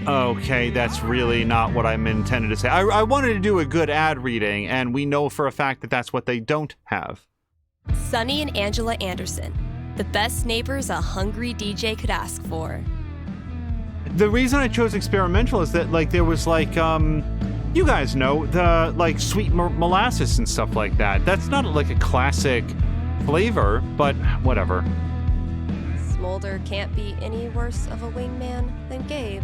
Okay, that's really not what I'm intended to say. I wanted to do a good ad reading, and we know for a fact that that's what they don't have. Sunny and Angela Anderson, the best neighbors a hungry DJ could ask for. The reason I chose experimental is that, like, there was, like, you guys know, the, like, sweet molasses and stuff like that. That's not, like, a classic flavor, but whatever. Smolder can't be any worse of a wingman than Gabe.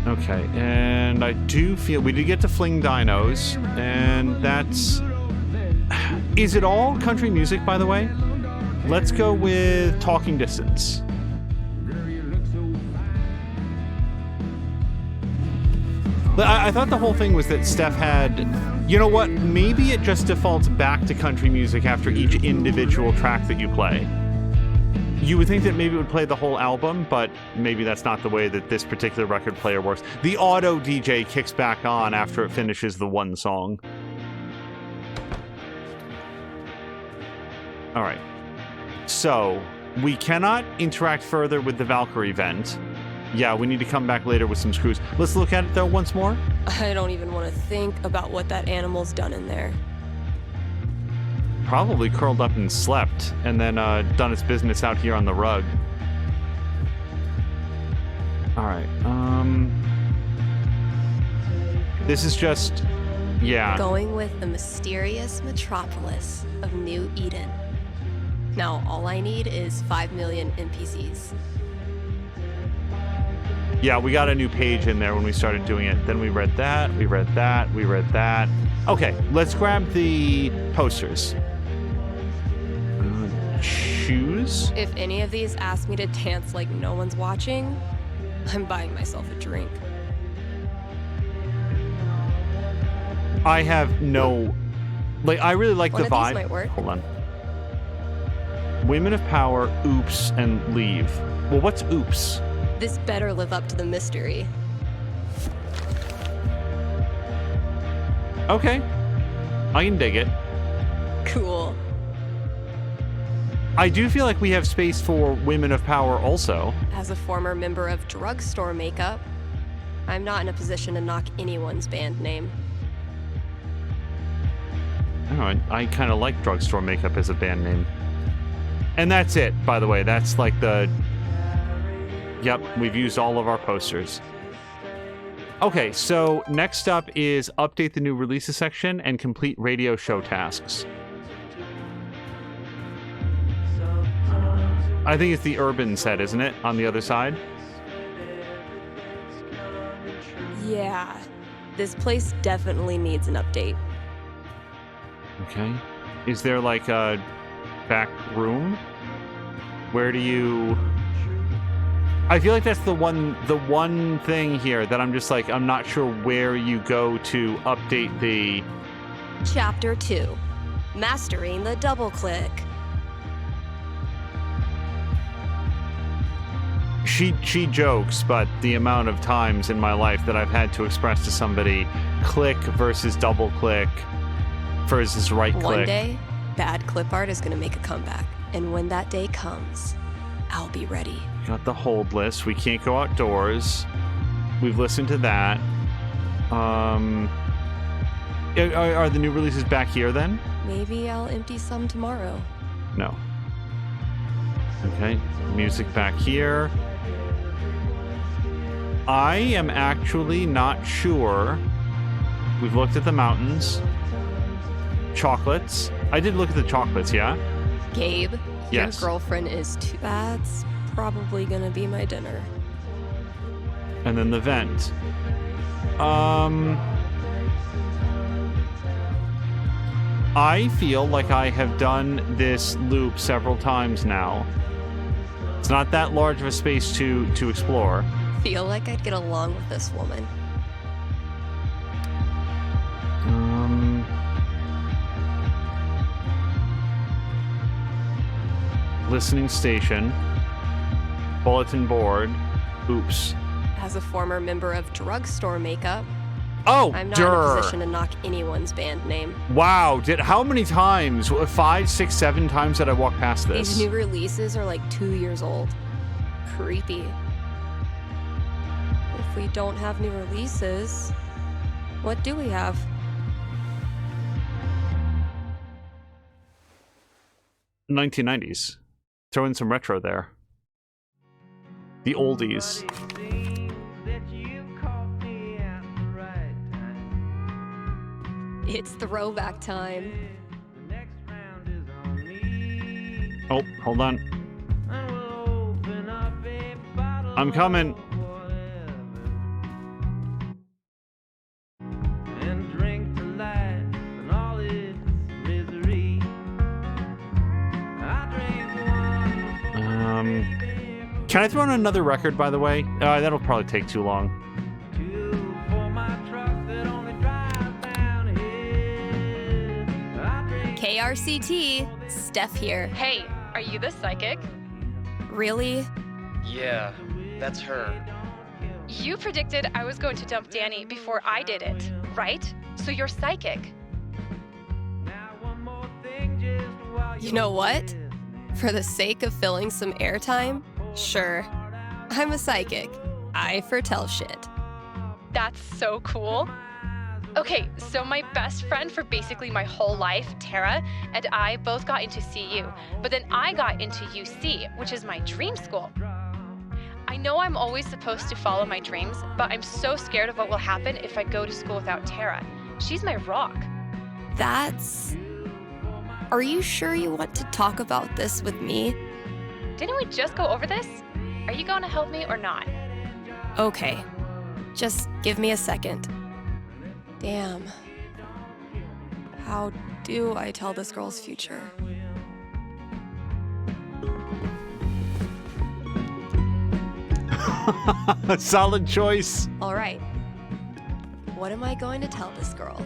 Okay, and I do feel we did get to Fling Dinos, and that's... Is it all country music, by the way? Let's go with Talking Distance. I thought the whole thing was that Steph had... You know what? Maybe it just defaults back to country music after each individual track that you play. You would think that maybe it would play the whole album, but maybe that's not the way that this particular record player works. The auto DJ kicks back on after it finishes the one song. All right. So, we cannot interact further with the Valkyrie vent. Yeah, we need to come back later with some screws. Let's look at it, though, once more. I don't even want to think about what that animal's done in there. Probably curled up and slept, and then done its business out here on the rug. All right. This is just, yeah. Going with the mysterious metropolis of New Eden. Now, all I need is 5 million NPCs. Yeah, we got a new page in there when we started doing it. Then we read that, we read that, we read that. Okay, let's grab the posters. Choose? If any of these ask me to dance like no one's watching, I'm buying myself a drink. I have no... Like, I really like One the of these vibe. might work. Hold on. Women of Power, Oops, and Leave. Well, what's Oops? This better live up to the mystery. Okay. I can dig it. Cool. I do feel like we have space for Women of Power also. As a former member of drugstore makeup, I'm not in a position to knock anyone's band name. I don't know, I kind of like Drugstore Makeup as a band name. And that's it, by the way. That's like the... Yep, we've used all of our posters. Okay, so next up is update the new releases section and complete radio show tasks. I think it's the urban set, isn't it? On the other side? Yeah, this place definitely needs an update. Okay. Is there like a back room? Where do you... I feel like that's the one thing here that I'm just like, I'm not sure where you go to update the... Chapter 2, Mastering the Double Click. She jokes, but the amount of times in my life that I've had to express to somebody click versus double click versus right click. One day, bad clip art is going to make a comeback. And when that day comes, I'll be ready. Got the hold list. We can't go outdoors. We've listened to that. Are the new releases back here then? Maybe I'll empty some tomorrow. No. Okay, music back here. I am actually not sure. We've looked at the mountains. Chocolates. I did look at the chocolates, yeah? Gabe, Yes. your girlfriend is too... That's probably gonna be my dinner. And then the vent. I feel like I have done this loop several times now. It's not that large of a space to explore. Feel like I'd get along with this woman. Listening station. Bulletin board. Oops. As a former member of drugstore makeup, Oh, I'm not in a position to knock anyone's band name. Wow, how many times? 5, 6, 7 times did I walk past this? These new releases are like 2 years old. Creepy. If we don't have new releases, what do we have? $1990s. Throw in some retro there. The oldies. It's throwback time. Oh, hold on. I'm coming. Can I throw in another record, by the way? That'll probably take too long. KRCT, Steph here. Hey, are you the psychic? Really? Yeah, that's her. You predicted I was going to dump Danny before I did it, right? So you're psychic. You know what? For the sake of filling some airtime, sure. I'm a psychic. I foretell shit. That's so cool. Okay, so my best friend for basically my whole life, Tara, and I both got into CU, but then I got into UC, which is my dream school. I know I'm always supposed to follow my dreams, but I'm so scared of what will happen if I go to school without Tara. She's my rock. Are you sure you want to talk about this with me? Didn't we just go over this? Are you going to help me or not? Okay. Just give me a second. Damn. How do I tell this girl's future? Solid choice. All right. What am I going to tell this girl?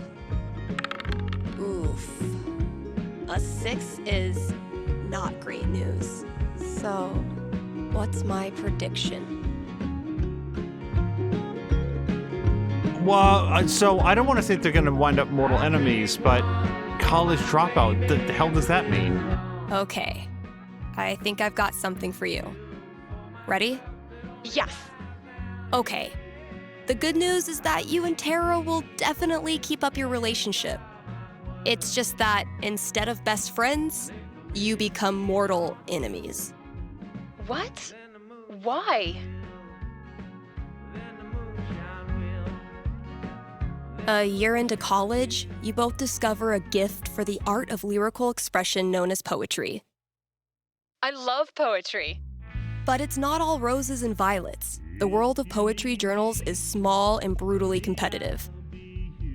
Oof. A 6 is not great news. So, what's my prediction? Well, so I don't want to say they're going to wind up mortal enemies, but college dropout, the hell does that mean? Okay. I think I've got something for you. Ready? Yes. Okay. The good news is that you and Tara will definitely keep up your relationship. It's just that instead of best friends, you become mortal enemies. What? Why? A year into college, you both discover a gift for the art of lyrical expression known as poetry. I love poetry. But it's not all roses and violets. The world of poetry journals is small and brutally competitive.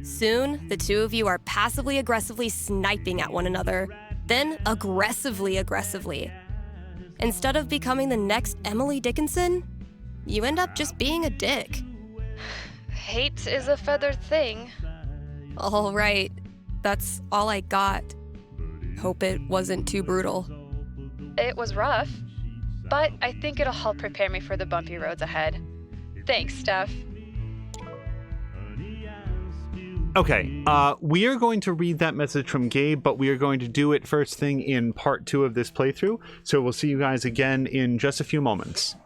Soon, the two of you are passively aggressively sniping at one another, then aggressively. Instead of becoming the next Emily Dickinson, you end up just being a dick. Hate is a feathered thing. All right, that's all I got. Hope it wasn't too brutal. It was rough, but I think it'll help prepare me for the bumpy roads ahead. Thanks, Steph. Okay, we are going to read that message from Gabe, but we are going to do it first thing in part 2 of this playthrough. So we'll see you guys again in just a few moments.